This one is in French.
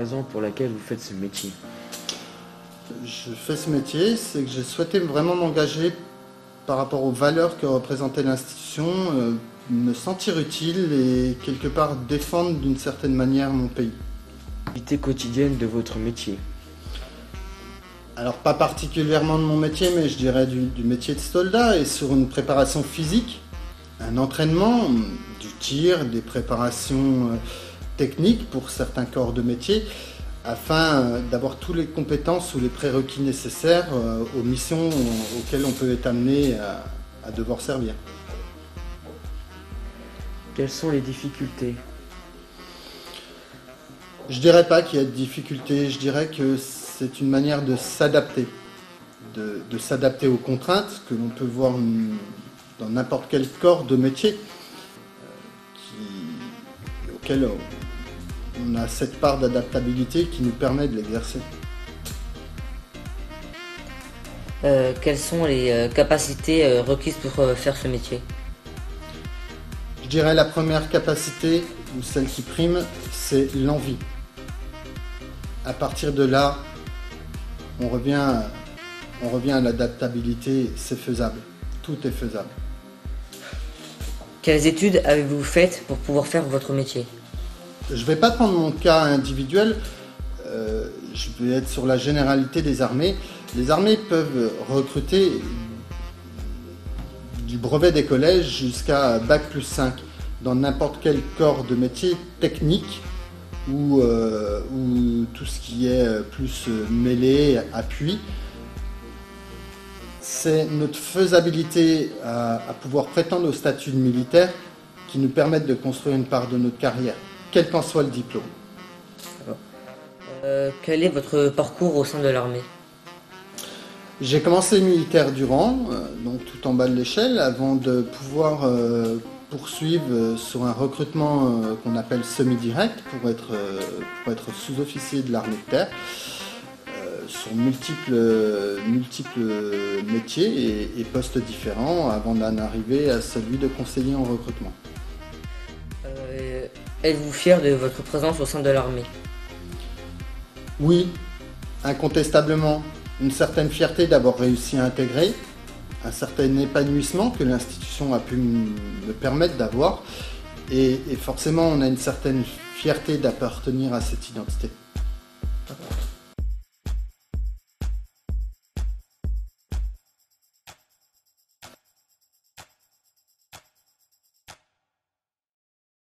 raison pour laquelle vous faites ce métier? Je fais ce métier, c'est que j'ai souhaité vraiment m'engager par rapport aux valeurs que représentait l'institution, me sentir utile et quelque part défendre d'une certaine manière mon pays. L'activité quotidienne de votre métier? Alors pas particulièrement de mon métier, mais je dirais du métier de soldat et sur une préparation physique, un entraînement, du tir, des préparations techniques pour certains corps de métier, afin d'avoir toutes les compétences ou les prérequis nécessaires aux missions auxquelles on peut être amené à devoir servir. Quelles sont les difficultés? Je dirais pas qu'il y a de difficultés, je dirais que c'est une manière de s'adapter, de s'adapter aux contraintes que l'on peut voir dans n'importe quel corps de métier auquel on a cette part d'adaptabilité qui nous permet de l'exercer. Quelles sont les capacités requises pour faire ce métier? Je dirais la première capacité, ou celle qui prime, c'est l'envie. À partir de là, on revient à l'adaptabilité, c'est faisable. Tout est faisable. Quelles études avez-vous faites pour pouvoir faire votre métier? Je ne vais pas prendre mon cas individuel, je vais être sur la généralité des armées. Les armées peuvent recruter du brevet des collèges jusqu'à Bac+5 dans n'importe quel corps de métier technique ou tout ce qui est plus mêlée, appui. C'est notre faisabilité à pouvoir prétendre au statut de militaire qui nous permettent de construire une part de notre carrière, quel qu'en soit le diplôme. Quel est votre parcours au sein de l'armée? J'ai commencé militaire du rang, donc tout en bas de l'échelle, avant de pouvoir poursuivre sur un recrutement qu'on appelle semi-direct pour être sous-officier de l'armée de terre, sur multiples métiers et postes différents avant d'en arriver à celui de conseiller en recrutement. Êtes-vous fier de votre présence au sein de l'armée? Oui, incontestablement. Une certaine fierté d'avoir réussi à intégrer, un certain épanouissement que l'institution a pu me permettre d'avoir, et forcément on a une certaine fierté d'appartenir à cette identité.